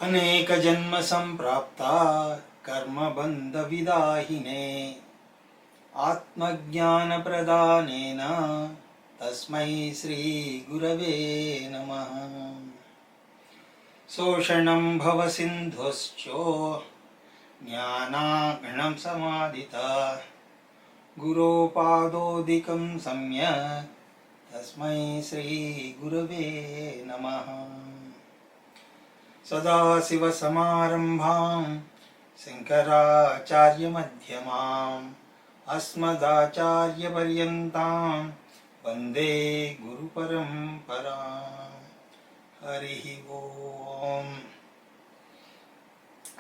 అనేక జన్మ సంప్రాప్త కర్మబంధ విదాహినే ఆత్మజ్ఞాన ప్రదానేన తస్మై శ్రీ గురవే నమః. శోషణం భవ సింధుశ్చో జ్ఞానాగ్నం సమాదిత గురోపాదోదికం సమ్యక్ తస్మై శ్రీ గురవే నమః. సదాశివసమారంభాం శంకరాచార్యమధ్యమాం అస్మదాచార్యపర్యంతాం వందే గురుపరంపరాం. హరి ఓం.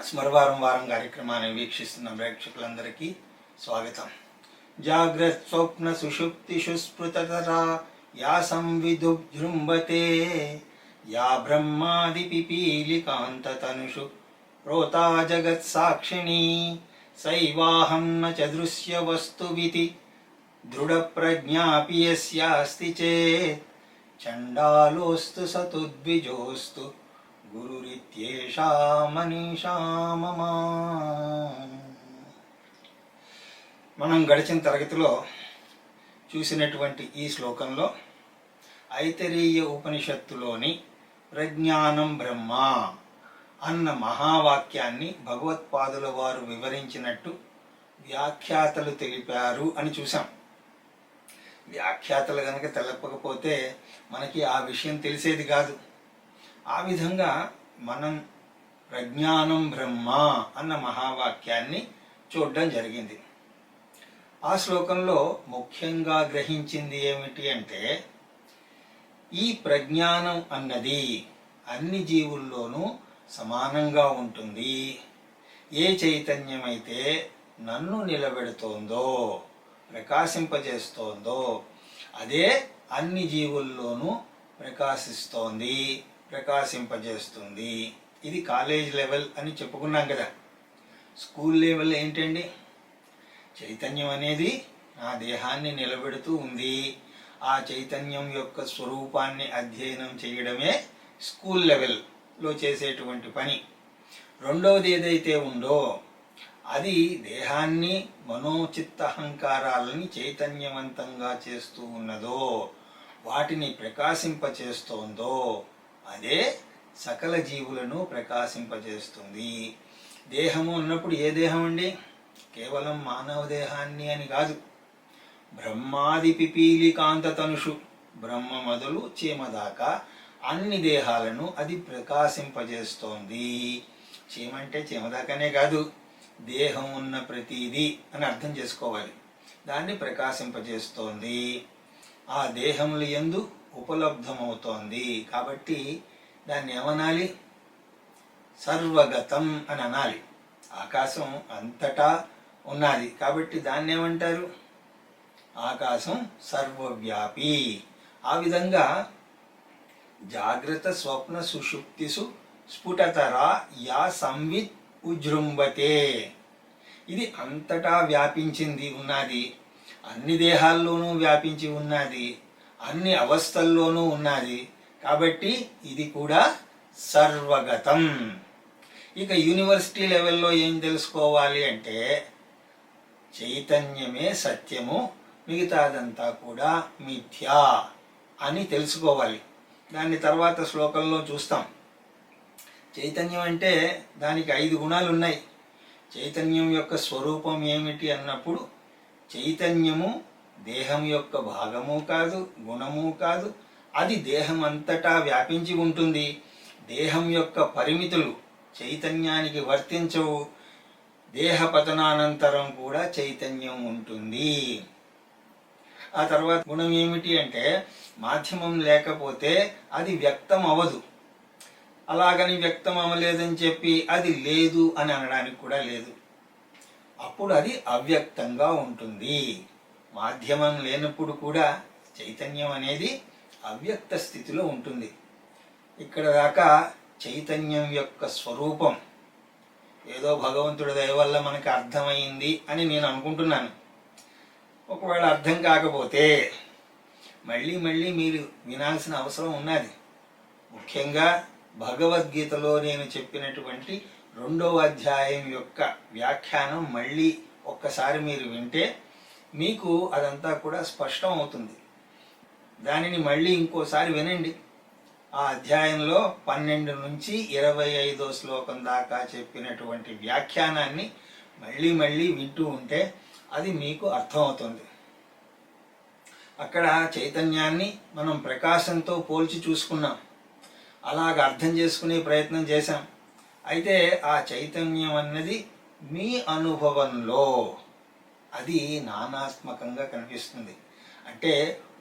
స్మరవారం వారం కార్యక్రమాన్ని వీక్షిస్తున్న ప్రేక్షకులందరికీ స్వాగతం. జాగ్రత్ స్వప్న సుషుప్తిషు స్మృతతరా యా సంవిదుజృంభతే యా బ్రహ్మాది పిపీలికాంతతనుషు ప్రోతా జగత్సాక్షిణీ సైవాహం న చ దృశ్య వస్తువితి దృఢప్రజ్ఞాపి యస్యాస్తి చేత్ చండాలోస్తు సతుద్విజోస్తు గురురిత్యేషా మనీషా మమ. మనం గడిచిన తరగతిలో చూసినటువంటి ఈ శ్లోకంలో ఐతరేయ ఉపనిషత్తులోని ప్రజ్ఞానం బ్రహ్మ అన్న మహావాక్యాన్ని భగవత్పాదుల వారు వివరించినట్టు వ్యాఖ్యాతలు తెలిపారు అని చూసాం. వ్యాఖ్యాతలు కనుక తెలపకపోతే మనకి ఆ విషయం తెలిసేది కాదు. ఆ విధంగా మనం ప్రజ్ఞానం బ్రహ్మ అన్న మహావాక్యాన్ని చూడడం జరిగింది. ఆ శ్లోకంలో ముఖ్యంగా గ్రహించింది ఏమిటి అంటే, ఈ ప్రజ్ఞానం అన్నది అన్ని జీవుల్లోనూ సమానంగా ఉంటుంది. ఏ చైతన్యమైతే నన్ను నిలబెడుతోందో, ప్రకాశింపజేస్తోందో అదే అన్ని జీవుల్లోనూ ప్రకాశిస్తోంది, ప్రకాశింపజేస్తుంది. ఇది కాలేజ్ లెవెల్ అని చెప్పుకున్నాం కదా. స్కూల్ లెవెల్ ఏంటండి? చైతన్యం అనేది నా దేహాన్ని నిలబెడుతూ ఉంది. ఆ చైతన్యం యొక్క స్వరూపాన్ని అధ్యయనం చేయడమే స్కూల్ లెవెల్లో చేసేటువంటి పని. రెండవది ఏదైతే ఉందో అది దేహాన్ని, మనోచిత్తహంకారాలని చైతన్యవంతంగా చేస్తూ ఉన్నదో, వాటిని ప్రకాశింపచేస్తోందో అదే సకల జీవులను ప్రకాశింపజేస్తుంది. దేహము అన్నప్పుడు ఏ దేహం అండి? కేవలం మానవ దేహాన్ని అని కాదు. బ్రహ్మాది పిపీలికాంత తనుషు, బ్రహ్మ మొదలు చీమ దాకా అన్ని దేహాలను అది ప్రకాశింపజేస్తోంది. చీమ అంటే చీమ దాకానే కాదు, దేహం ఉన్న ప్రతిదీ అని అర్థం చేసుకోవాలి. దాన్ని ప్రకాశింపజేస్తోంది. ఆ దేహముల యందు ఉపలబ్ధమవుతోంది. కాబట్టి దాన్ని ఏమనాలి? సర్వగతం అని అనాలి. ఆకాశం అంతటా ఉన్నది కాబట్టి దాన్ని ఏమంటారు? ఆకాశం సర్వవ్యాపి. ఆ విధంగా జాగ్రత్త స్వప్న సుషుప్తిసు స్ఫుటతరా యా సంవిత్ ఉజృంభతే. ఇది అంతటా వ్యాపించింది ఉన్నది, అన్ని దేహాల్లోనూ వ్యాపించి ఉన్నది, అన్ని అవస్థల్లోనూ ఉన్నది. కాబట్టి ఇది కూడా సర్వగతం. ఇక యూనివర్సిటీ లెవెల్లో ఏం తెలుసుకోవాలి అంటే, చైతన్యమే సత్యము, మిగతాదంతా కూడా మిథ్యా అని తెలుసుకోవాలి. దాన్ని తర్వాత శ్లోకంలో చూస్తాం. చైతన్యం అంటే దానికి 5 గుణాలు ఉన్నాయి. చైతన్యం యొక్క స్వరూపం ఏమిటి అన్నప్పుడు, చైతన్యము దేహం యొక్క భాగము కాదు, గుణము కాదు. అది దేహం అంతటా వ్యాపించి ఉంటుంది. దేహం యొక్క పరిమితులు చైతన్యానికి వర్తించవు. దేహ పతనానంతరం కూడా చైతన్యం ఉంటుంది. ఆ తర్వాత గుణం ఏమిటి అంటే, మాధ్యమం లేకపోతే అది వ్యక్తం అవ్వదు. అలాగని వ్యక్తం అవ్వలేదని చెప్పి అది లేదు అని అనడానికి కూడా లేదు. అప్పుడు అది అవ్యక్తంగా ఉంటుంది. మాధ్యమం లేనప్పుడు కూడా చైతన్యం అనేది అవ్యక్త స్థితిలో ఉంటుంది. ఇక్కడ దాకా చైతన్యం యొక్క స్వరూపం ఏదో భగవంతుడి దయ వల్ల మనకి అర్థమైంది అని నేను అనుకుంటున్నాను. ఒకవేళ అర్థం కాకపోతే మళ్ళీ మళ్ళీ మీరు వినాల్సిన అవసరం ఉన్నది. ముఖ్యంగా భగవద్గీతలో నేను చెప్పినటువంటి 2వ అధ్యాయం యొక్క వ్యాఖ్యానం మళ్ళీ ఒక్కసారి మీరు వింటే మీకు అదంతా కూడా స్పష్టం అవుతుంది. దానిని మళ్ళీ ఇంకోసారి వినండి. ఆ అధ్యాయంలో 12 నుంచి 25వ శ్లోకం దాకా చెప్పినటువంటి వ్యాఖ్యానాన్ని మళ్ళీ మళ్ళీ వింటూ ఉంటే అది మీకు అర్థమవుతుంది. అక్కడ చైతన్యాన్ని మనం ప్రకాశంతో పోల్చి చూసుకున్నాం, అలాగ అర్థం చేసుకునే ప్రయత్నం చేశాం. అయితే ఆ చైతన్యం అన్నది మీ అనుభవంలో అది నానాత్మకంగా కనిపిస్తుంది. అంటే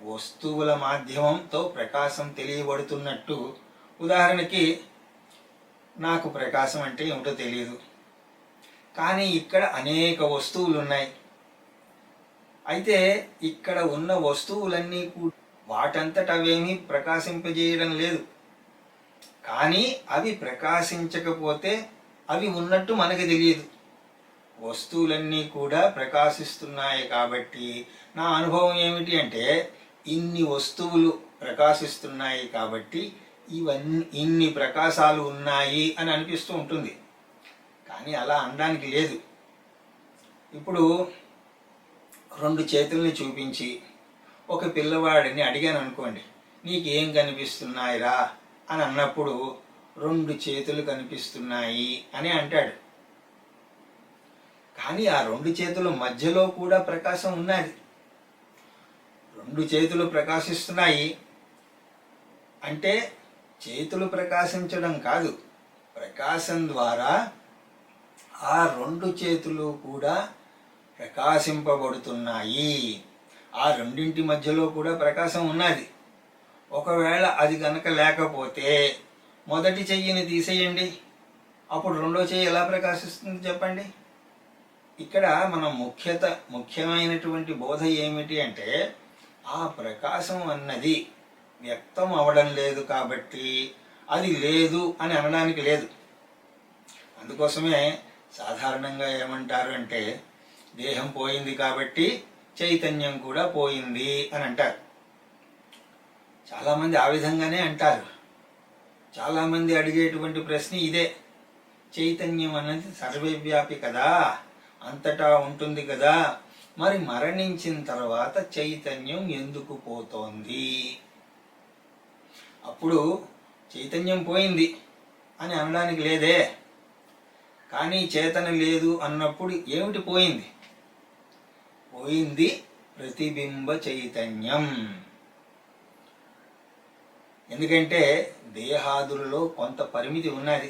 వస్తువుల మాధ్యమంతో ప్రకాశం తెలియబడుతున్నట్టు. ఉదాహరణకి నాకు ప్రకాశం అంటే ఏమిటో తెలియదు, కానీ ఇక్కడ అనేక వస్తువులు ఉన్నాయి. అయితే ఇక్కడ ఉన్న వస్తువులన్నీ వాటంతట అవేమీ ప్రకాశింపజేయడం లేదు, కానీ అవి ప్రకాశించకపోతే అవి ఉన్నట్టు మనకు తెలియదు. వస్తువులన్నీ కూడా ప్రకాశిస్తున్నాయి కాబట్టి నా అనుభవం ఏమిటి అంటే ఇన్ని వస్తువులు ప్రకాశిస్తున్నాయి కాబట్టి ఇన్ని ప్రకాశాలు ఉన్నాయి అని అనిపిస్తూ ఉంటుంది. కానీ అలా అనడానికి లేదు. ఇప్పుడు 2 చేతుల్ని చూపించి ఒక పిల్లవాడిని అడిగాను అనుకోండి, నీకేం కనిపిస్తున్నాయిరా అని అన్నప్పుడు 2 చేతులు కనిపిస్తున్నాయి అని అంటాడు. కానీ ఆ 2 చేతుల మధ్యలో కూడా ప్రకాశం ఉన్నది. 2 చేతులు ప్రకాశిస్తున్నాయి అంటే చేతులు ప్రకాశించడం కాదు, ప్రకాశం ద్వారా ఆ 2 చేతులు కూడా ప్రకాశింపబడుతున్నాయి. ఆ రెండింటి మధ్యలో కూడా ప్రకాశం ఉన్నది. ఒకవేళ అది గనక లేకపోతే మొదటి చెయ్యిని తీసేయండి, అప్పుడు 2వ చెయ్యి ఎలా ప్రకాశిస్తుంది చెప్పండి. ఇక్కడ మనం ముఖ్యమైనటువంటి బోధ ఏమిటి అంటే ఆ ప్రకాశం అన్నది వ్యక్తం అవడం లేదు కాబట్టి అది లేదు అని అనడానికి లేదు. అందుకోసమే సాధారణంగా ఏమంటారు అంటే దేహం పోయింది కాబట్టి చైతన్యం కూడా పోయింది అని అంటారు. చాలామంది ఆ విధంగానే అంటారు. చాలామంది అడిగేటువంటి ప్రశ్న ఇదే, చైతన్యం అన్నది సర్వవ్యాపి కదా, అంతటా ఉంటుంది కదా, మరి మరణించిన తర్వాత చైతన్యం ఎందుకు పోతోంది? అప్పుడు చైతన్యం పోయింది అని అనడానికి లేదే. కానీ చేతన లేదు అన్నప్పుడు ఏమిటి పోయింది? పోయింది ప్రతిబింబ చైతన్యం. ఎందుకంటే దేహాదులలో కొంత పరిమితి ఉన్నది.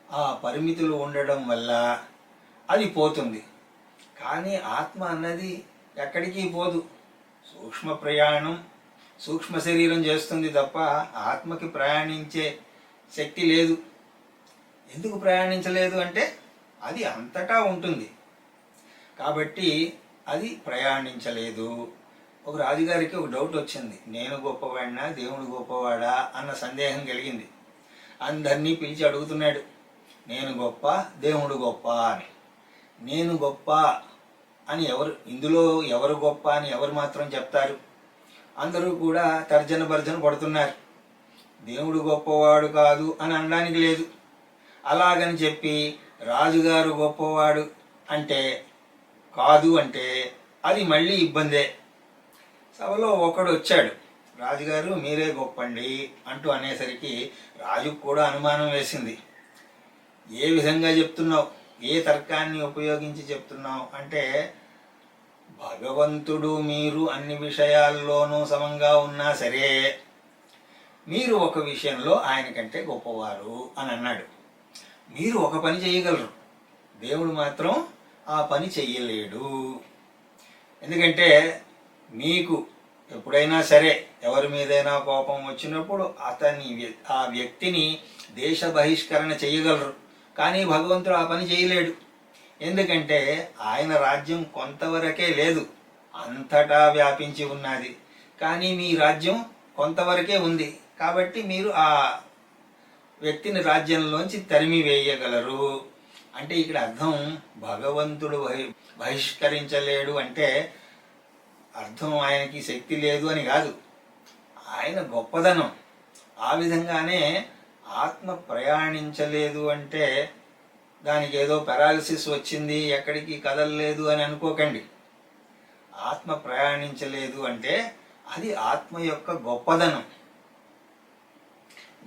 ఆ పరిమితులు ఉండడం వల్ల అది పోతుంది. కానీ ఆత్మ అన్నది ఎక్కడికి పోదు. సూక్ష్మ ప్రయాణం సూక్ష్మ శరీరం చేస్తుంది తప్ప ఆత్మకి ప్రయాణించే శక్తి లేదు. ఎందుకు ప్రయాణించలేదు అంటే అది అంతటా ఉంటుంది కాబట్టి అది ప్రయాణించలేదు. ఒక రాజుగారికి ఒక డౌట్ వచ్చింది, నేను గొప్పవాడినా దేవుడు గొప్పవాడా అన్న సందేహం కలిగింది. అందరినీ పిలిచి అడుగుతున్నాడు, నేను గొప్ప దేవుడు గొప్ప అని. నేను గొప్ప అని ఇందులో ఎవరు గొప్ప అని ఎవరు మాత్రం చెప్తారు? అందరూ కూడా తర్జన భర్జన పడుతున్నారు. దేవుడు గొప్పవాడు కాదు అని అనడానికి లేదు. అలాగని చెప్పి రాజుగారు గొప్పవాడు అంటే కాదు అంటే అది మళ్ళీ ఇబ్బందే. సభలో ఒకడు వచ్చాడు, రాజుగారు మీరే గొప్పండి అంటూ అనేసరికి రాజుకు కూడా అనుమానం వేసింది. ఏ విధంగా చెప్తున్నావు, ఏ తర్కాన్ని ఉపయోగించి చెప్తున్నావు అంటే భగవంతుడు మీరు అన్ని విషయాల్లోనూ సమంగా ఉన్నా సరే మీరు ఒక విషయంలో ఆయన కంటే గొప్పవారు అని అన్నాడు. మీరు ఒక పని చేయగలరు, దేవుడు మాత్రం ఆ పని చెయ్యలేడు. ఎందుకంటే మీకు ఎప్పుడైనా సరే ఎవరి మీదైనా కోపం వచ్చినప్పుడు ఆ వ్యక్తిని దేశ బహిష్కరణ చేయగలరు, కానీ భగవంతుడు ఆ పని చేయలేడు. ఎందుకంటే ఆయన రాజ్యం కొంతవరకే లేదు, అంతటా వ్యాపించి ఉన్నది. కానీ మీ రాజ్యం కొంతవరకే ఉంది కాబట్టి మీరు ఆ వ్యక్తిని రాజ్యంలోంచి తరిమి వేయగలరు. అంటే ఇక్కడ అర్థం భగవంతుడు బహిష్కరించలేడు అంటే అర్థం ఆయనకి శక్తి లేదు అని కాదు, ఆయన గొప్పదనం. ఆ విధంగానే ఆత్మ ప్రయాణించలేదు అంటే దానికి ఏదో పెరాలిసిస్ వచ్చింది, ఎక్కడికి కదలలేదు అని అనుకోకండి. ఆత్మ ప్రయాణించలేదు అంటే అది ఆత్మ యొక్క గొప్పదనం.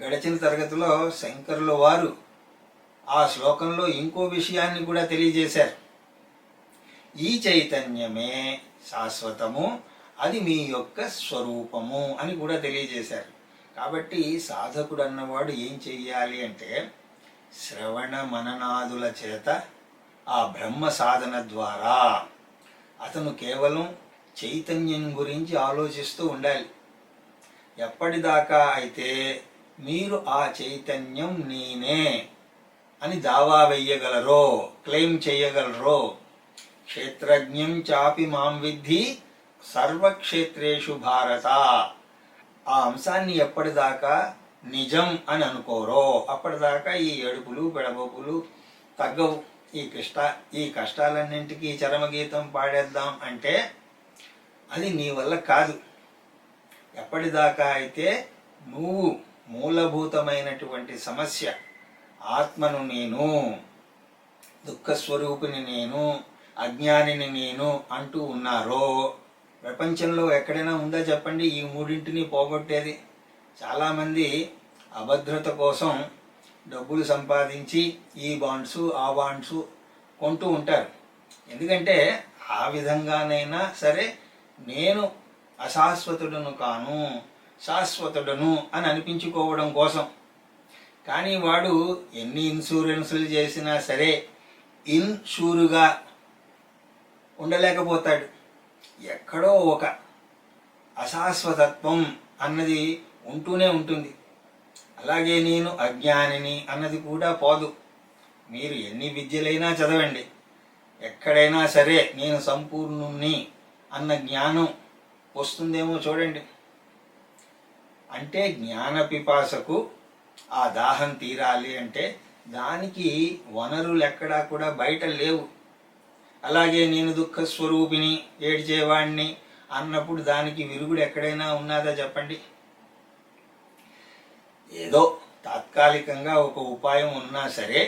గడిచిన తరగతిలో శంకరుల వారు ఆ శ్లోకంలో ఇంకో విషయాన్ని కూడా తెలియజేశారు. ఈ చైతన్యమే శాశ్వతము, అది మీ యొక్క స్వరూపము అని కూడా తెలియజేశారు. కాబట్టి సాధకుడు అన్నవాడు ఏం చెయ్యాలి అంటే శ్రవణ మననాదుల చేత ఆ బ్రహ్మ సాధన ద్వారా అతను కేవలం చైతన్యం గురించి ఆలోచిస్తూ ఉండాలి. ఎప్పటిదాకా అయితే మీరు ఆ చైతన్యం నేనే అని దావా వెయ్యగలరో, క్లెయిమ్ చేయగలరో, క్షేత్రజ్ఞం చాపి మాం విద్ధి సర్వక్షేత్రేషు భారత, ఆ అంశాన్ని ఎప్పటిదాకా నిజం అని అనుకోరో అప్పటిదాకా ఈ ఏడుపులు పెడబొప్పులు తగ్గవు. ఈ కష్టాలన్నింటికీ చరమగీతం పాడేద్దాం అంటే అది నీ వల్ల కాదు. ఎప్పటిదాకా అయితే నువ్వు మూలభూతమైనటువంటి సమస్య ఆత్మను నేను, దుఃఖస్వరూపిని నేను, అజ్ఞానిని నేను అంటూ ఉన్నారో, ప్రపంచంలో ఎక్కడైనా ఉందా చెప్పండి ఈ మూడింటిని పోగొట్టేది? చాలామంది అభద్రత కోసం డబ్బులు సంపాదించి ఈ బాండ్స్ ఆ బాండ్స్ కొంటూ ఉంటారు. ఎందుకంటే ఆ విధంగానైనా సరే నేను అశాశ్వతుడను కాను, శాశ్వతుడను అని అనిపించుకోవడం కోసం. కానీ వాడు ఎన్ని ఇన్సూరెన్సులు చేసినా సరే ఇన్షూరుగా ఉండలేకపోతాడు. ఎక్కడో ఒక అశాశ్వతత్వం అన్నది ఉంటూనే ఉంటుంది. అలాగే నేను అజ్ఞానిని అన్నది కూడా పోదు. మీరు ఎన్ని విద్యలైనా చదవండి, ఎక్కడైనా సరే నేను సంపూర్ణుణ్ణి అన్న జ్ఞానం వస్తుందేమో చూడండి. అంటే జ్ఞాన పిపాసకు ఆ దాహం తీరాలి అంటే దానికి వనరులు ఎక్కడా కూడా బయట లేవు. అలాగే నేను దుఃఖస్వరూపిని, ఏడ్చేవాణ్ణి అన్నప్పుడు దానికి విరుగుడు ఎక్కడైనా ఉన్నదా చెప్పండి? ఏదో తాత్కాలికంగా ఒక ఉపాయం ఉన్నా సరే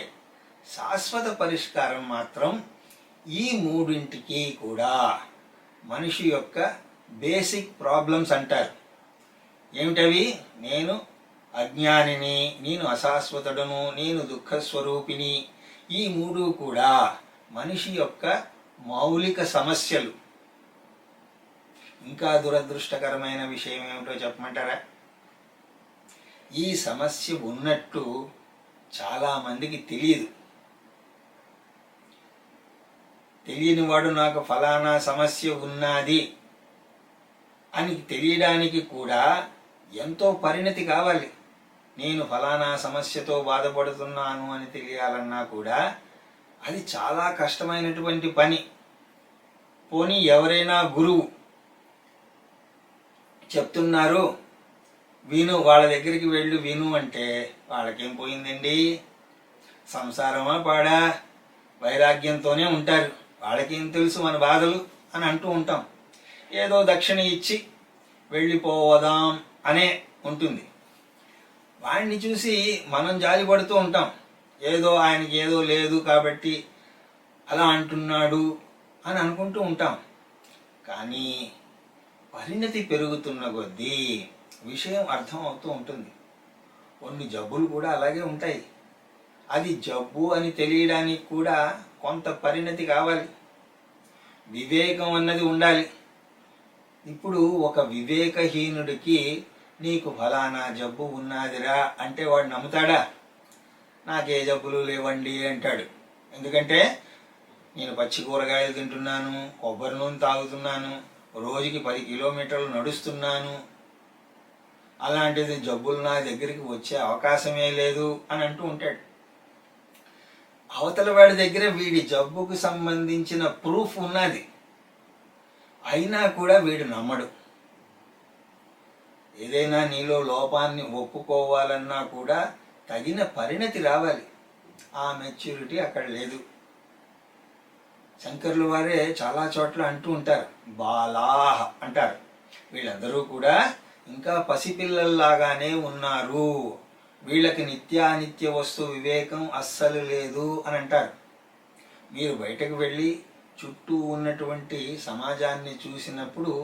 శాశ్వత పరిష్కారం మాత్రం ఈ మూడింటికి కూడా మనిషి యొక్క బేసిక్ ప్రాబ్లమ్స్ అంటారు. ఏమిటవి? నేను అజ్ఞానిని, నేను అశాశ్వతుడను, నేను దుఃఖస్వరూపిని. ఈ మూడు కూడా మనిషి యొక్క మౌలిక సమస్యలు. ఇంకా దురదృష్టకరమైన విషయం ఏమిటో చెప్పమంటారా? ఈ సమస్య ఉన్నట్టు చాలామందికి తెలియదు. తెలియని వాడు నాకు ఫలానా సమస్య ఉన్నది అని తెలియడానికి కూడా ఎంతో పరిణతి కావాలి. నేను ఫలానా సమస్యతో బాధపడుతున్నాను అని తెలియాలన్నా కూడా అది చాలా కష్టమైనటువంటి పని. పోనీ ఎవరైనా గురువు చెప్తున్నారు విను, వాళ్ళ దగ్గరికి వెళ్ళు విను అంటే వాళ్ళకేం పోయిందండి? సంసారమా పాడా? వైరాగ్యంతోనే ఉంటారు. వాళ్ళకేం తెలుసు మన బాధలు అని అంటూ ఉంటాం. ఏదో దక్షిణ ఇచ్చి వెళ్ళిపోదాం అనే ఉంటుంది. వాడిని చూసి మనం జాలి పడుతూ ఉంటాం. ఏదో ఆయనకి ఏదో లేదు కాబట్టి అలా అంటున్నాడు అని అనుకుంటూ ఉంటాం. కానీ పరిణతి పెరుగుతున్న కొద్దీ విషయం అర్థం అవుతూ ఉంటుంది. కొన్ని జబ్బులు కూడా అలాగే ఉంటాయి. అది జబ్బు అని తెలియడానికి కూడా కొంత పరిణతి కావాలి, వివేకం అన్నది ఉండాలి. ఇప్పుడు ఒక వివేకహీనుడికి నీకు ఫలానా జబ్బు ఉన్నాదిరా అంటే వాడు నమ్ముతాడా? నాకే జబ్బులు లేవండి అంటాడు. ఎందుకంటే నేను పచ్చి కూరగాయలు తింటున్నాను, కొబ్బరి నూనె తాగుతున్నాను, రోజుకి 10 కిలోమీటర్లు నడుస్తున్నాను, అలాంటిది జబ్బులు నా దగ్గరికి వచ్చే అవకాశమే లేదు అని అంటూ ఉంటాడు. అవతల వాడి దగ్గర వీడి జబ్బుకు సంబంధించిన ప్రూఫ్ ఉన్నది, అయినా కూడా వీడు నమ్మడు. ఏదైనా నీలో లోపాన్ని ఒప్పుకోవాలన్నా కూడా తగిన పరిణతి రావాలి. ఆ మెచ్యూరిటీ అక్కడ లేదు. శంకర్ల వారే చాలా చోట్ల అంటూ ఉంటారు, బాలాహ అంటారు. వీళ్ళందరూ కూడా ఇంకా పసిపిల్లల్లాగానే ఉన్నారు. వీళ్ళకి నిత్యానిత్య వస్తు వివేకం అస్సలు లేదు అని అంటారు. మీరు బయటకు వెళ్ళి చుట్టూ ఉన్నటువంటి సమాజాన్ని చూసినప్పుడు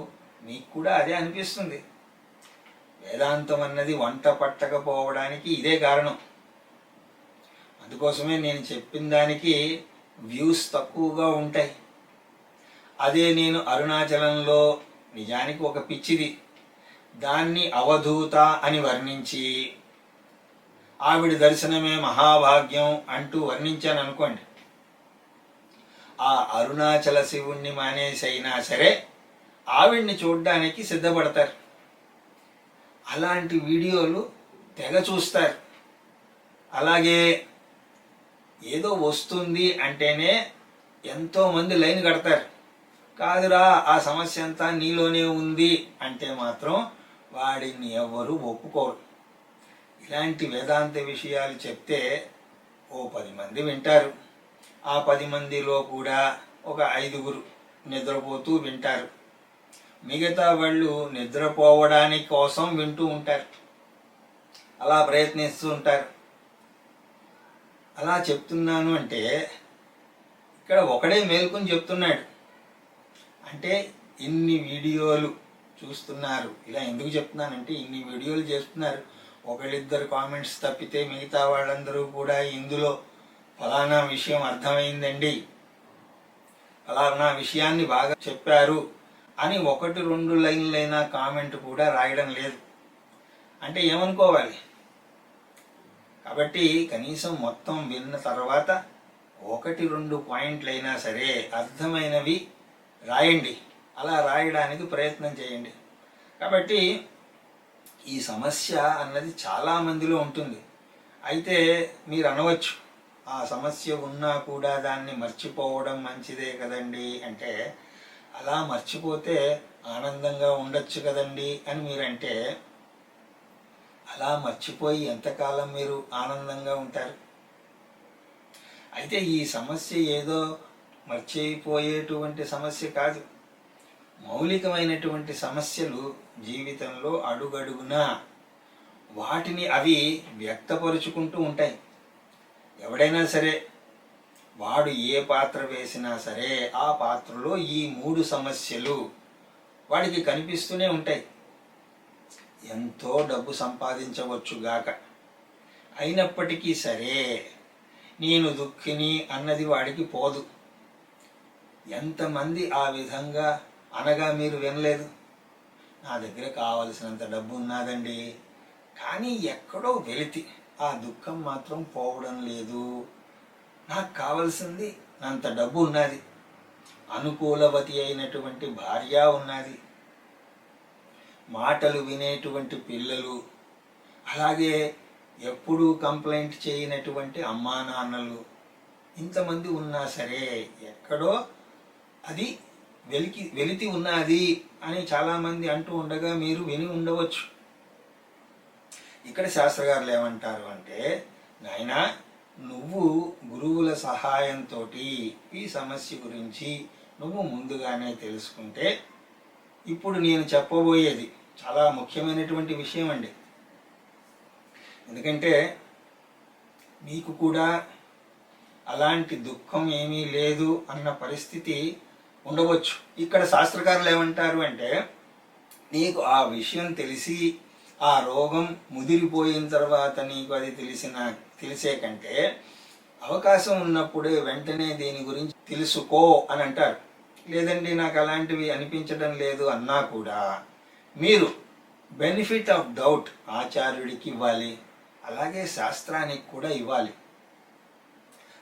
మీకు కూడా అదే అనిపిస్తుంది. వేదాంతం అన్నది వంట పట్టకపోవడానికి ఇదే కారణం. అందుకోసమే నేను చెప్పిన దానికి వ్యూస్ తక్కువగా ఉంటాయి. అదే నేను అరుణాచలంలో నిజానికి ఒక పిచ్చిది, దాన్ని అవధూత అని వర్ణించి ఆవిడ దర్శనమే మహాభాగ్యం అంటూ వర్ణించాను అనుకోండి, ఆ అరుణాచల శివుణ్ణి మానేసైనా సరే ఆవిడ్ని చూడ్డానికి సిద్ధపడతారు. అలాంటి వీడియోలు తెగ చూస్తారు. అలాగే ఏదో వస్తుంది అంటేనే ఎంతోమంది లైన్ కడతారు. కాదురా ఆ సమస్య అంతా నీలోనే ఉంది అంటే మాత్రం వాడిని ఎవ్వరూ ఒప్పుకోరు. ఇలాంటి వేదాంత విషయాలు చెప్తే ఓ 10 మంది వింటారు. ఆ 10 మందిలో కూడా ఒక 5గురు నిద్రపోతూ వింటారు. మిగతా వాళ్ళు నిద్రపోవడానికి కోసం వింటూ ఉంటారు, అలా ప్రయత్నిస్తూ ఉంటారు. అలా చెప్తున్నాను అంటే ఇక్కడ ఒకడే మేల్కొని చెప్తున్నాడు. అంటే ఇన్ని వీడియోలు చూస్తున్నారు. ఇలా ఎందుకు చెప్తున్నానంటే ఇన్ని వీడియోలు చేస్తున్నారు, ఒకళ్ళిద్దరు కామెంట్స్ తప్పితే మిగతా వాళ్ళందరూ కూడా ఇందులో ఫలానా విషయం అర్థమైందండి, ఫలానా విషయాన్ని బాగా చెప్పారు అని 1-2 లైన్లైనా కామెంట్ కూడా రాయడం లేదు. అంటే ఏమనుకోవాలి? కాబట్టి కనీసం మొత్తం విన్న తర్వాత 1-2 పాయింట్లైనా సరే అర్థమైనవి రాయండి. అలా రాయడానికి ప్రయత్నం చేయండి. కాబట్టి ఈ సమస్య అన్నది చాలా మందిలో ఉంటుంది. అయితే మీరు అనవచ్చు, ఆ సమస్య ఉన్నా కూడా దాన్ని మర్చిపోవడం మంచిదే కదండి అంటే, అలా మర్చిపోతే ఆనందంగా ఉండొచ్చు కదండి అని మీరంటే, అలా మర్చిపోయి ఎంతకాలం మీరు ఆనందంగా ఉంటారు? అయితే ఈ సమస్య ఏదో మర్చిపోయేటువంటి సమస్య కాదు. మౌలికమైనటువంటి సమస్యలు జీవితంలో అడుగడుగునా వాటిని అవి వ్యక్తపరుచుకుంటూ ఉంటాయి. ఎవడైనా సరే వాడు ఏ పాత్ర వేసినా సరే ఆ పాత్రలో ఈ 3 సమస్యలు వాడికి కనిపిస్తూనే ఉంటాయి. ఎంతో డబ్బు సంపాదించవచ్చు గాక, అయినప్పటికీ సరే నేను దుఃఖిని అన్నది వాడికి పోదు. ఎంతమంది ఆ విధంగా అనగా మీరు వినలేదు? నా దగ్గర కావలసినంత డబ్బు ఉన్నదండి, కానీ ఎక్కడో వెలితి ఆ దుఃఖం మాత్రం పోవడం లేదు. నాకు కావలసింది అంత డబ్బు ఉన్నది, అనుకూలవతి అయినటువంటి భార్య ఉన్నది, మాటలు వినేటువంటి పిల్లలు, అలాగే ఎప్పుడూ కంప్లైంట్ చేయనటువంటి అమ్మా నాన్నలు, ఇంతమంది ఉన్నా సరే ఎక్కడో అది వెలితి ఉన్నది అని చాలామంది అంటూ ఉండగా మీరు విని ఉండవచ్చు. ఇక్కడ శాస్త్రగారులు ఏమంటారు అంటే, నాయనా నువ్వు గురువుల సహాయంతో ఈ సమస్య గురించి నువ్వు ముందుగానే తెలుసుకుంటే, ఇప్పుడు నేను చెప్పబోయేది చాలా ముఖ్యమైనటువంటి విషయం అండి. ఎందుకంటే మీకు కూడా అలాంటి దుఃఖం ఏమీ లేదు అన్న పరిస్థితి ఉండవచ్చు. ఇక్కడ శాస్త్రకారులు ఏమంటారు అంటే, నీకు ఆ విషయం తెలిసి ఆ రోగం ముదిరిపోయిన తర్వాత నీకు అది తెలిసే కంటే అవకాశం ఉన్నప్పుడే వెంటనే దీని గురించి తెలుసుకో అని అంటారు. లేదండి నాకు అలాంటివి అనిపించడం లేదు అన్నా కూడా మీరు బెనిఫిట్ ఆఫ్ డౌట్ ఆచార్యుడికి ఇవ్వాలి, అలాగే శాస్త్రానికి కూడా ఇవ్వాలి.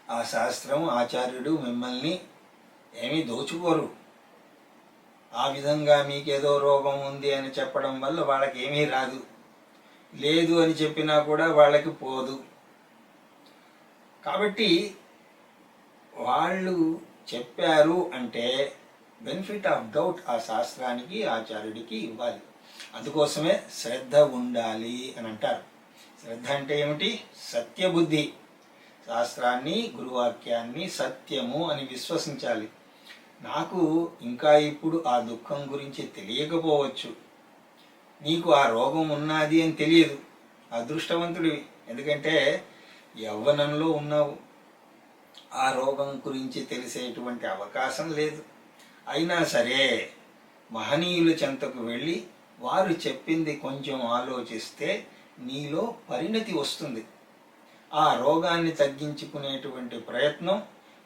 ఆ శాస్త్రం ఆచార్యుడు మిమ్మల్ని ఏమీ దోచుకోరు. ఆ విధంగా మీకేదో రోగం ఉంది అని చెప్పడం వల్ల వాళ్ళకి ఏమీ రాదు, లేదు అని చెప్పినా కూడా వాళ్ళకి పోదు. కాబట్టి వాళ్ళు చెప్పారు అంటే బెనిఫిట్ ఆఫ్ డౌట్ ఆ శాస్త్రానికి ఆచార్యుడికి ఇవ్వాలి. అందుకోసమే శ్రద్ధ ఉండాలి అని అంటారు. శ్రద్ధ అంటే ఏమిటి? సత్యబుద్ధి. శాస్త్రాన్ని గురువాక్యాన్ని సత్యము అని విశ్వసించాలి. నాకు ఇంకా ఇప్పుడు ఆ దుఃఖం గురించి తెలియకపోవచ్చు, నీకు ఆ రోగం ఉన్నది అని తెలియదు, అదృష్టవంతుడివి. ఎందుకంటే యవ్వనంలో ఉన్నావు, ఆ రోగం గురించి తెలిసేటువంటి అవకాశం లేదు. అయినా సరే మహనీయుల చెంతకు వెళ్ళి వారు చెప్పింది కొంచెం ఆలోచిస్తే నీలో పరిణతి వస్తుంది. ఆ రోగాన్ని తగ్గించుకునేటువంటి ప్రయత్నం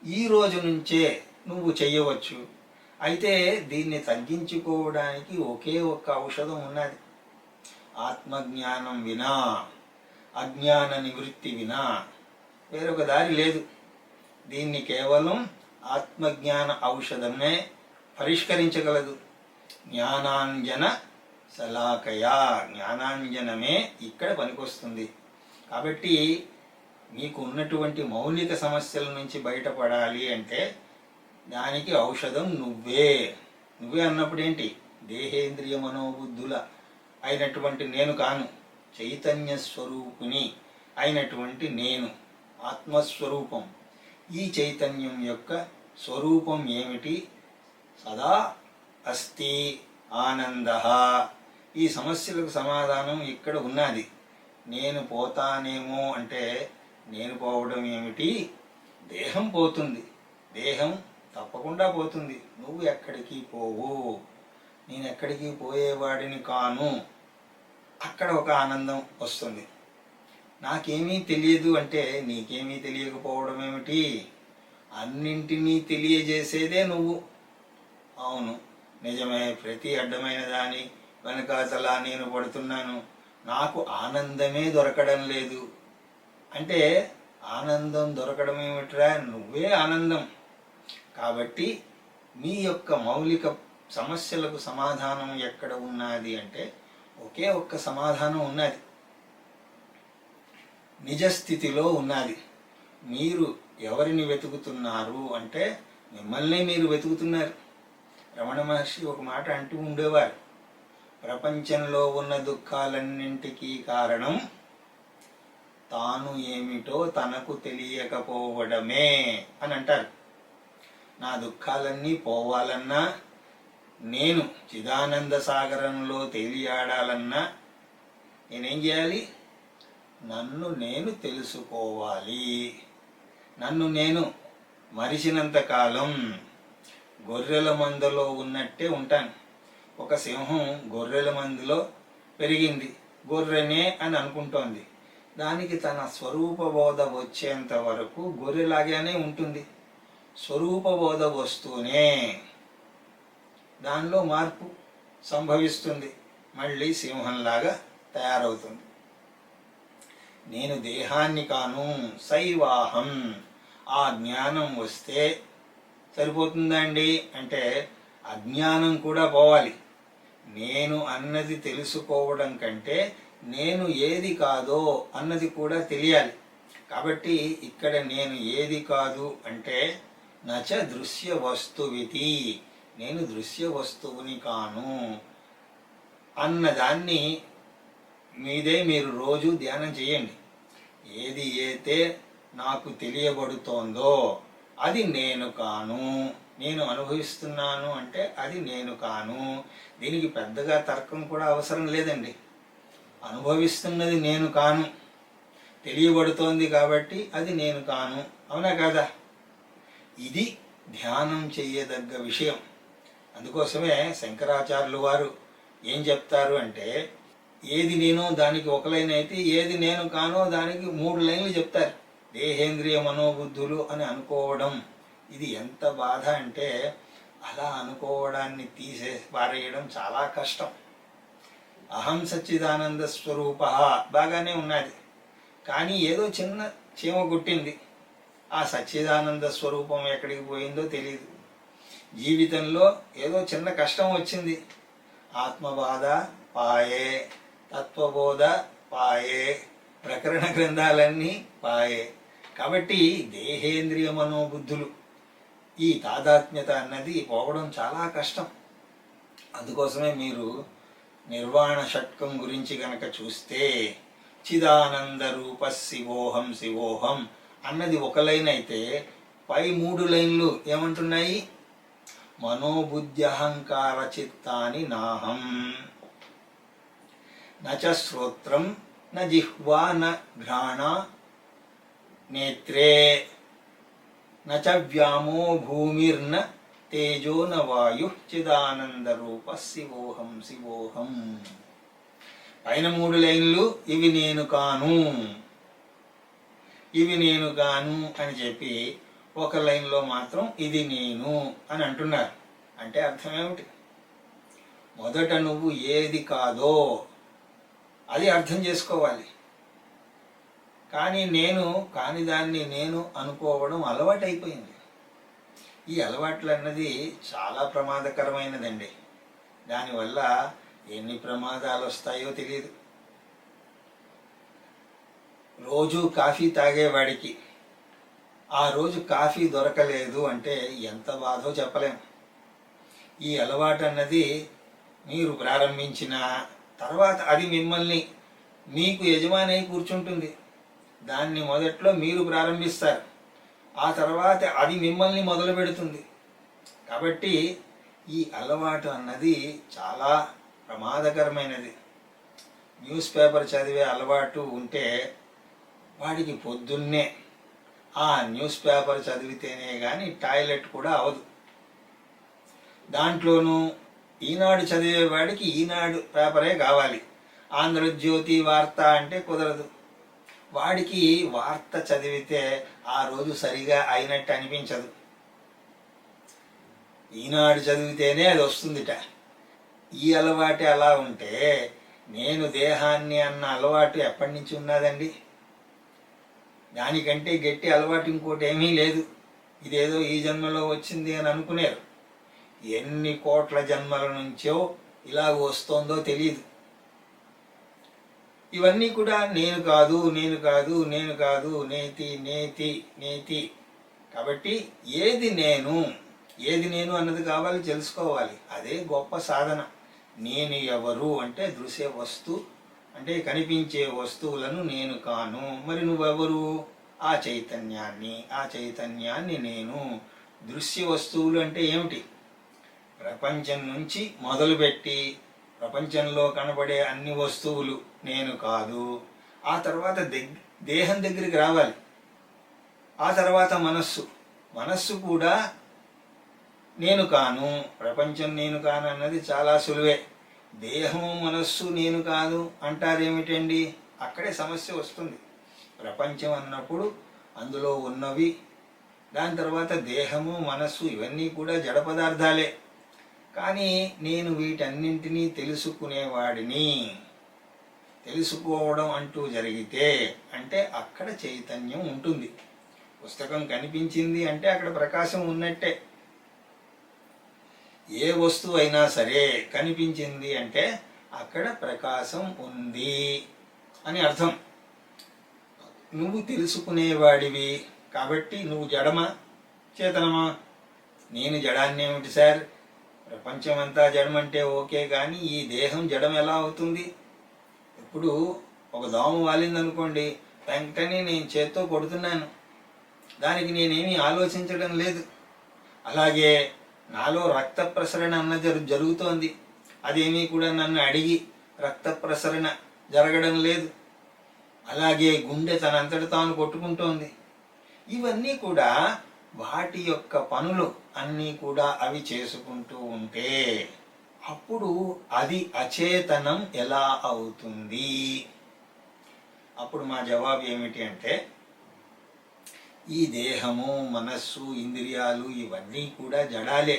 ఈ రోజు నుంచే నువ్వు చెయ్యవచ్చు. అయితే దీన్ని తగ్గించుకోవడానికి ఒకే ఒక్క ఔషధం ఉన్నది. ఆత్మజ్ఞానం వినా, అజ్ఞాన నివృత్తి వినా వేరొక దారి లేదు. దీన్ని కేవలం ఆత్మజ్ఞాన ఔషధమే పరిష్కరించగలదు. జ్ఞానాంజన శలాకయా, జ్ఞానాంజనమే ఇక్కడ పనికొస్తుంది. కాబట్టి మీకు ఉన్నటువంటి మౌలిక సమస్యల నుంచి బయటపడాలి అంటే దానికి ఔషధం నువ్వే. నువ్వే అన్నప్పుడు ఏంటి? దేహేంద్రియ మనోబుద్ధుల అయినటువంటి నేను కాను, చైతన్య స్వరూపిణి అయినటువంటి నేను, ఆత్మస్వరూపం. ఈ చైతన్యం యొక్క స్వరూపం ఏమిటి? సదా అస్తి ఆనంద. ఈ సమస్యలకు సమాధానం ఇక్కడ ఉన్నది. నేను పోతానేమో అంటే నేను పోవడం ఏమిటి? దేహం పోతుంది, దేహం తప్పకుండా పోతుంది. నువ్వు ఎక్కడికి పోవు, నేను ఎక్కడికి పోయేవాడిని కాను. అక్కడ ఒక ఆనందం వస్తుంది. నాకేమీ తెలియదు అంటే నీకేమీ తెలియకపోవడం ఏమిటి? అన్నింటినీ తెలియజేసేదే నువ్వు. అవును, నిజమే, ప్రతి అడ్డమైన దాని వెనకాతల నేను పడుతున్నాను, నాకు ఆనందమే దొరకడం లేదు అంటే ఆనందం దొరకడం ఏమిట్రా? నువ్వే ఆనందం. కాబట్టి మీ యొక్క మౌలిక సమస్యలకు సమాధానం ఎక్కడ ఉన్నది అంటే ఒకే ఒక్క సమాధానం ఉన్నది, నిజస్థితిలో ఉన్నది. మీరు ఎవరిని వెతుకుతున్నారు అంటే మిమ్మల్ని మీరు వెతుకుతున్నారు. రమణ మహర్షి ఒక మాట అంటూ ఉండేవారు, ప్రపంచంలో ఉన్న దుఃఖాలన్నింటికీ కారణం తాను ఏమిటో తనకు తెలియకపోవడమే అని అంటారు. నా దుఃఖాలన్నీ పోవాలన్నా, నేను చిదానంద సాగరంలో తేలియాడాలన్నా నేనేం చేయాలి? నన్ను నేను తెలుసుకోవాలి. నన్ను నేను మరిచినంత కాలం గొర్రెల మందలో ఉన్నట్టే ఉంటాను. ఒక సింహం గొర్రెల మందులో పెరిగింది, గొర్రెనే అని అనుకుంటోంది. దానికి తన స్వరూపబోధ వచ్చేంత వరకు గొర్రెలాగానే ఉంటుంది. స్వరూపబోధ వస్తూనే దానిలో మార్పు సంభవిస్తుంది, మళ్ళీ సింహంలాగా తయారవుతుంది. నేను దేహాన్ని కాను, శైవాహం. ఆ జ్ఞానం వస్తే సరిపోతుందండి అంటే అజ్ఞానం కూడా పోవాలి. నేను అన్నది తెలుసుకోవడం కంటే నేను ఏది కాదో అన్నది కూడా తెలియాలి. కాబట్టి ఇక్కడ నేను ఏది కాదు అంటే నచ దృశ్య వస్తువితి, నేను దృశ్య వస్తువుని కాను అన్నదాన్ని మీదే మీరు రోజు ధ్యానం చేయండి. ఏది అయితే నాకు తెలియబడుతోందో అది నేను కాను, నేను అనుభవిస్తున్నాను అంటే అది నేను కాను. దీనికి పెద్దగా తర్కం కూడా అవసరం లేదండి. అనుభవిస్తున్నది నేను కాను, తెలియబడుతోంది కాబట్టి అది నేను కాను. అవునా కాదా? ఇది ధ్యానం చెయ్యదగ్గ విషయం. అందుకోసమే శంకరాచార్యులు వారు ఏం చెప్తారు అంటే ఏది నేనో దానికి ఒక లైన్ అయితే ఏది నేను కానో దానికి 3 లైన్లు చెప్తారు. దేహేంద్రియ మనోబుద్ధులు అని అనుకోవడం ఇది ఎంత బాధ అంటే అలా అనుకోవడాన్ని పారేయడం చాలా కష్టం. అహం సచ్చిదానంద స్వరూప బాగానే ఉన్నది, కానీ ఏదో చిన్న చీమ గుట్టింది. ఆ సచ్చిదానంద స్వరూపం ఎక్కడికి పోయిందో తెలియదు. జీవితంలో ఏదో చిన్న కష్టం వచ్చింది, ఆత్మబాధ పాయే, తత్వబోధ పాయే, ప్రకరణ గ్రంథాలన్నీ పాయే. కాబట్టి దేహేంద్రియ మనోబుద్ధులు ఈ తాదాత్మ్యత అన్నది పోవడం చాలా కష్టం. అందుకోసమే మీరు నిర్వాణ షట్కం గురించి గనక చూస్తే చిదానంద రూప శివోహం శివోహం అన్నది ఒక లైన్ అయితే పై 3 లైన్లు ఏమంటున్నాయి? మనోబుద్ధ్యహంకార చిత్తాని నాహం నచ శ్రోత్రం న జిహ్వా న ఘ్రాణ నేత్రే న చ వ్యామో భూమిర్న తేజో న వాయు చిదానంద రూప శివోహం శివోహం. పైన 3 లైన్లు ఇవి నేను కాను, ఇవి నేను కాను అని చెప్పి ఒక లైన్లో మాత్రం ఇది నేను అని అంటున్నారు. అంటే అర్థం ఏమిటి? మొదట నువ్వు ఏది కాదో అది అర్థం చేసుకోవాలి. కానీ నేను కాని దాన్ని నేను అనుకోవడం అలవాటైపోయింది. ఈ అలవాట్లు అన్నది చాలా ప్రమాదకరమైనదండి. దానివల్ల ఎన్ని ప్రమాదాలు వస్తాయో తెలియదు. రోజు కాఫీ తాగేవాడికి ఆ రోజు కాఫీ దొరకలేదు అంటే ఎంత బాధో చెప్పలేం. ఈ అలవాటు అన్నది మీరు ప్రారంభించిన తర్వాత అది మిమ్మల్ని మీకు యజమాని అయి కూర్చుంటుంది. దాన్ని మొదట్లో మీరు ప్రారంభిస్తారు, ఆ తర్వాత అది మిమ్మల్ని మొదలు పెడుతుంది. కాబట్టి ఈ అలవాటు అన్నది చాలా ప్రమాదకరమైనది. న్యూస్ పేపర్ చదివే అలవాటు ఉంటే వాడికి పొద్దున్నే ఆ న్యూస్ పేపర్ చదివితేనే కానీ టాయిలెట్ కూడా అవదు. దాంట్లోనూ ఈనాడు చదివేవాడికి ఈనాడు పేపరే కావాలి. ఆంధ్రజ్యోతి వార్త అంటే కుదరదు. వాడికి వార్త చదివితే ఆ రోజు సరిగా అయినట్టు అనిపించదు. ఈనాడు చదివితేనే అది వస్తుందిట. ఈ అలవాటు అలా ఉంటే నేను దేహాన్ని అన్న అలవాటు ఎప్పటి నుంచి ఉన్నదండి? దానికంటే గట్టి అలవాటు ఇంకోటి ఏమీ లేదు. ఇదేదో ఈ జన్మలో వచ్చింది అని అనుకునేరు. ఎన్ని కోట్ల జన్మల నుంచో ఇలా వస్తోందో తెలియదు. ఇవన్నీ కూడా నేను కాదు, నేను కాదు, నేను కాదు, నేతి నేతి నేతి. కాబట్టి ఏది నేను, ఏది నేను అన్నది కావాలి, తెలుసుకోవాలి. అదే గొప్ప సాధన. నేను ఎవరు అంటే దృశ్య వస్తు అంటే కనిపించే వస్తువులను నేను కాను. మరి నువ్వెవరు? ఆ చైతన్యాన్ని, ఆ చైతన్యాన్ని నేను. దృశ్య వస్తువులు అంటే ఏమిటి? ప్రపంచం నుంచి మొదలుపెట్టి ప్రపంచంలో కనబడే అన్ని వస్తువులు నేను కాదు. ఆ తర్వాత దేహం దగ్గరికి రావాలి. ఆ తర్వాత మనస్సు, మనస్సు కూడా నేను కాను. ప్రపంచం నేను కాను అన్నది చాలా సులువే. దేహం మనస్సు నేను కాదు అంటారేమిటండి? అక్కడే సమస్య వస్తుంది. ప్రపంచం అన్నప్పుడు అందులో ఉన్నవి, దాని తర్వాత దేహము మనస్సు ఇవన్నీ కూడా జడ పదార్థాలే. కానీ నేను వీటన్నింటినీ తెలుసుకునేవాడిని. తెలుసుకోవడం అంటూ జరిగితే అంటే అక్కడ చైతన్యం ఉంటుంది. పుస్తకం కనిపించింది అంటే అక్కడ ప్రకాశం ఉన్నట్టే. ఏ వస్తువు అయినా సరే కనిపించింది అంటే అక్కడ ప్రకాశం ఉంది అని అర్థం. నువ్వు తెలుసుకునేవాడివి కాబట్టి నువ్వు జడమా చేతనమా? నేను జడాన్ని ఏమిటి సార్, ప్రపంచమంతా జడమంటే ఓకే, కానీ ఈ దేహం జడం ఎలా అవుతుంది? ఇప్పుడు ఒక దోమ వాలిందనుకోండి, వెంటనే నేను చేత్తో కొడుతున్నాను, దానికి నేనేమీ ఆలోచించడం లేదు. అలాగే నాలో రక్త ప్రసరణ అన్నది జరుగుతోంది, అదేమీ కూడా నన్ను అడిగి రక్త ప్రసరణ జరగడం లేదు. అలాగే గుండె తనంతట తాను కొట్టుకుంటోంది. ఇవన్నీ కూడా వాటి యొక్క పనులు అన్నీ కూడా అవి చేసుకుంటూ ఉంటే అప్పుడు అది అచేతనం ఎలా అవుతుంది? అప్పుడు మా జవాబు ఏమిటి అంటే, ఈ దేహము మనస్సు ఇంద్రియాలు ఇవన్నీ కూడా జడాలే,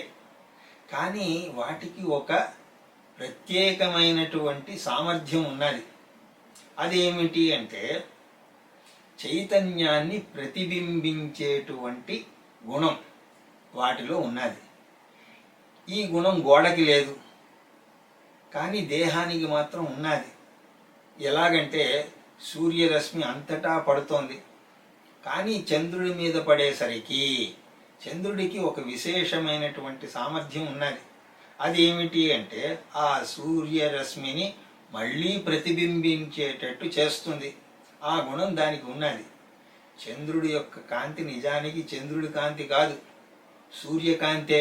కానీ వాటికి ఒక ప్రత్యేకమైనటువంటి సామర్థ్యం ఉన్నది. అదేమిటి అంటే చైతన్యాన్ని ప్రతిబింబించేటువంటి గుణం వాటిలో ఉన్నది. ఈ గుణం గోడకి లేదు, కానీ దేహానికి మాత్రం ఉన్నది. ఎలాగంటే సూర్యరశ్మి అంతటా పడుతోంది, కానీ చంద్రుడి మీద పడేసరికి చంద్రుడికి ఒక విశేషమైనటువంటి సామర్థ్యం ఉన్నది. అదేమిటి అంటే ఆ సూర్యరశ్మిని మళ్ళీ ప్రతిబింబించేటట్టు చేస్తుంది. ఆ గుణం దానికి ఉన్నది. చంద్రుడి యొక్క కాంతి నిజానికి చంద్రుడి కాంతి కాదు, సూర్యకాంతే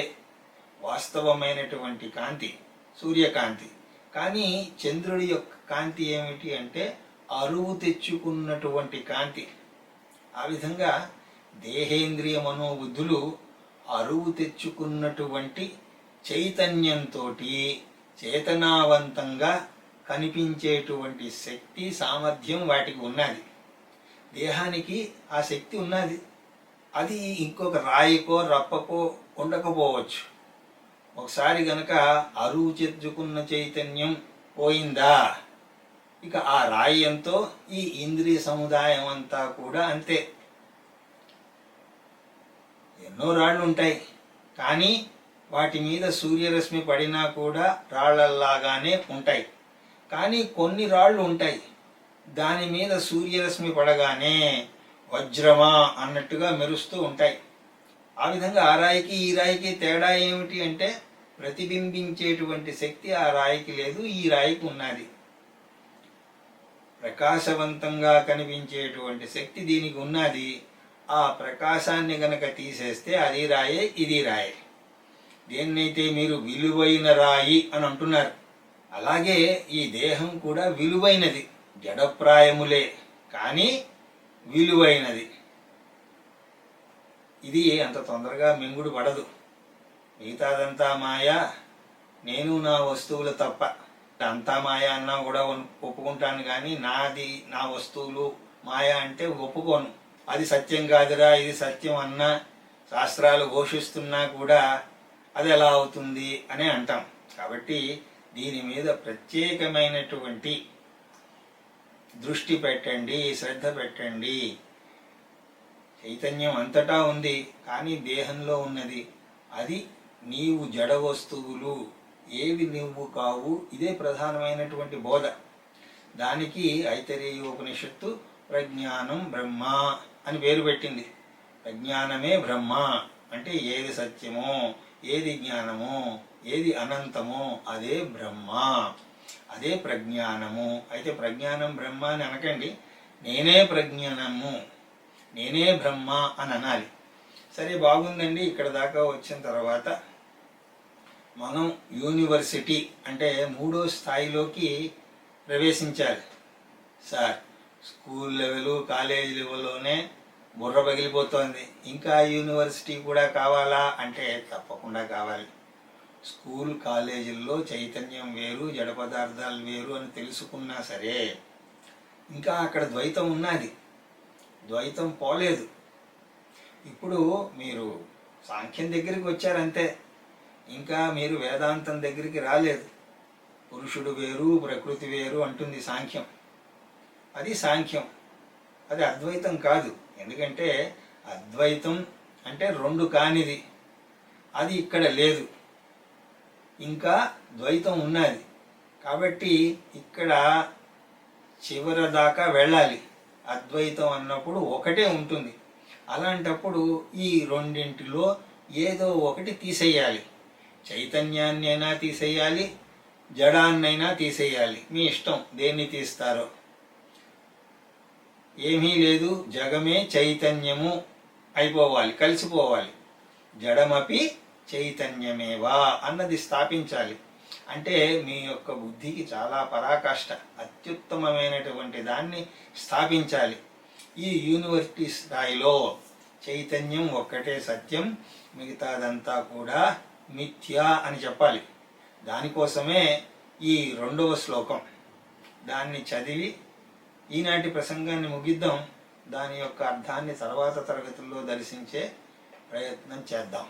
వాస్తవమైనటువంటి కాంతి, సూర్యకాంతి. కానీ చంద్రుడి యొక్క కాంతి ఏమిటి అంటే అరువు తెచ్చుకున్నటువంటి కాంతి. ఆ విధంగా దేహేంద్రియ మనోబుద్ధులు అరువు తెచ్చుకున్నటువంటి చైతన్యంతో చేతనావంతంగా కనిపించేటువంటి శక్తి సామర్థ్యం వాటికి ఉన్నది. దేహానికి ఆ శక్తి ఉన్నది. అది ఇంకొక రాయికో రప్పకో ఉండకపోవచ్చు. ఒకసారి గనక అరువు తెచ్చుకున్న చైతన్యం పోయిందా, ఇక ఆ రాయి ఎంతో ఈ ఇంద్రియ సముదాయం అంతా కూడా అంతే. ఎన్నో రాళ్ళు ఉంటాయి, కానీ వాటి మీద సూర్యరశ్మి పడినా కూడా రాళ్లలాగానే ఉంటాయి. కానీ కొన్ని రాళ్ళు ఉంటాయి, దాని మీద సూర్యరశ్మి పడగానే వజ్రమా అన్నట్టుగా మెరుస్తూ ఉంటాయి. ఆ విధంగా ఆ రాయికి ఈ రాయికి తేడా ఏమిటి అంటే, ప్రతిబింబించేటువంటి శక్తి ఆ రాయికి లేదు, ఈ రాయికి ఉన్నది. ప్రకాశవంతంగా కనిపించేటువంటి శక్తి దీనికి ఉన్నది. ఆ ప్రకాశాన్ని గనక తీసేస్తే అది రాయే, ఇది రాయే. దేన్నైతే మీరు విలువైన రాయి అని అంటున్నారు, అలాగే ఈ దేహం కూడా విలువైనది. జడప్రాయములే కానీ విలువైనది. ఇది అంత తొందరగా మింగుడు పడదు. మిగతాదంతా మాయా, నేను నా వస్తువులు తప్ప. అంతా మాయా అన్నా కూడా ఒప్పుకుంటాను, కానీ నాది నా వస్తువులు మాయా అంటే ఒప్పుకోను. అది సత్యం కాదురా, ఇది సత్యం అన్నా, శాస్త్రాలు ఘోషిస్తున్నా కూడా అది ఎలా అవుతుంది అని అంటాం. కాబట్టి దీని మీద ప్రత్యేకమైనటువంటి దృష్టి పెట్టండి, శ్రద్ధ పెట్టండి. చైతన్యం అంతటా ఉంది, కానీ దేహంలో ఉన్నది. అది నీవు జడ వస్తువులు, ఏవి నువ్వు కావు. ఇదే ప్రధానమైనటువంటి బోధ. దానికి ఐతరేయ ఉపనిషత్తు ప్రజ్ఞానం బ్రహ్మ అని పేరు పెట్టింది. ప్రజ్ఞానమే బ్రహ్మ అంటే ఏది సత్యమో, ఏది జ్ఞానమో, ఏది అనంతమో అదే బ్రహ్మ, అదే ప్రజ్ఞానము. అయితే ప్రజ్ఞానం బ్రహ్మ అని అనకండి, నేనే ప్రజ్ఞానము, నేనే బ్రహ్మ అని అనాలి. సరే, బాగుందండి. ఇక్కడ దాకా వచ్చిన తర్వాత మనం యూనివర్సిటీ అంటే 3వ స్థాయిలోకి ప్రవేశించాలి. సార్, స్కూల్ లెవెల్, కాలేజ్ లెవెల్లోనే బుర్ర పగిలిపోతోంది, ఇంకా యూనివర్సిటీ కూడా కావాలా అంటే తప్పకుండా కావాలి. స్కూల్ కాలేజీల్లో చైతన్యం వేరు, జడ పదార్థాలు వేరు అని తెలుసుకున్నా సరే, ఇంకా అక్కడ ద్వైతం ఉన్నది, ద్వైతం పోలేదు. ఇప్పుడు మీరు సాంఖ్యం దగ్గరికి వచ్చారంతే, ఇంకా మీరు వేదాంతం దగ్గరికి రాలేదు. పురుషుడు వేరు, ప్రకృతి వేరు అంటుంది సాంఖ్యం. అది సాంఖ్యం, అది అద్వైతం కాదు. ఎందుకంటే అద్వైతం అంటే రెండు కానిది, అది ఇక్కడ లేదు. ఇంకా ద్వైతం ఉన్నది. కాబట్టి ఇక్కడ చివరి దాకా వెళ్ళాలి. అద్వైతం అన్నప్పుడు ఒకటే ఉంటుంది. అలాంటప్పుడు ఈ రెండింటిలో ఏదో ఒకటి తీసేయాలి. చైతన్యాన్ని అయినా తీసేయాలి, జడాన్నైనా తీసేయాలి. మీ ఇష్టం దేన్ని తీస్తారో. ఏమీ లేదు, జగమే చైతన్యము అయిపోవాలి, కలిసిపోవాలి. జడమపి చైతన్యమేవా అన్నది స్థాపించాలి. అంటే మీ యొక్క బుద్ధికి చాలా పరాకాష్ట, అత్యుత్తమమైనటువంటి దాన్ని స్థాపించాలి. ఈ యూనివర్సిటీ స్థాయిలో చైతన్యం ఒక్కటే సత్యం, మిగతాదంతా కూడా మిథ్యా అని చెప్పాలి. దానికోసమే ఈ 2వ శ్లోకం. దాన్ని చదివి ఈనాటి ప్రసంగాన్ని ముగిద్దాం. దాని యొక్క అర్థాన్ని తర్వాత తరగతుల్లో దర్శించే ప్రయత్నం చేద్దాం.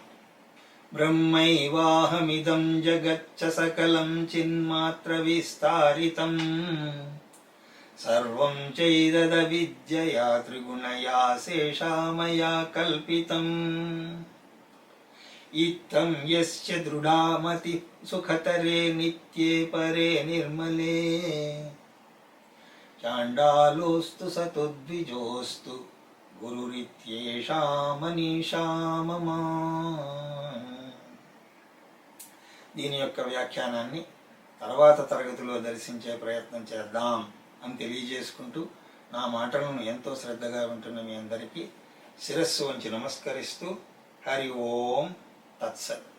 బ్రహ్మైవాహమిదం జగచ్చ సకలం చిన్మాత్ర విస్తారితం సర్వం చైదద విద్యయా త్రిగుణయా శేషామయా కల్పితం ఇత్థం యస్య దృఢామతి సుఖతరే నిత్యే పరే నిర్మలే చాండాలోస్తు సతుద్విజోస్తు గురురిత్యేషా మనీషా మమ. దీని యొక్క వ్యాఖ్యానాన్ని తర్వాత తరగతిలో దర్శించే ప్రయత్నం చేద్దాం అని తెలియజేసుకుంటూ, నా మాటలను ఎంతో శ్రద్ధగా వింటున్న మీ అందరికీ శిరస్సు వంచి నమస్కరిస్తూ, హరి ఓం తత్సత్.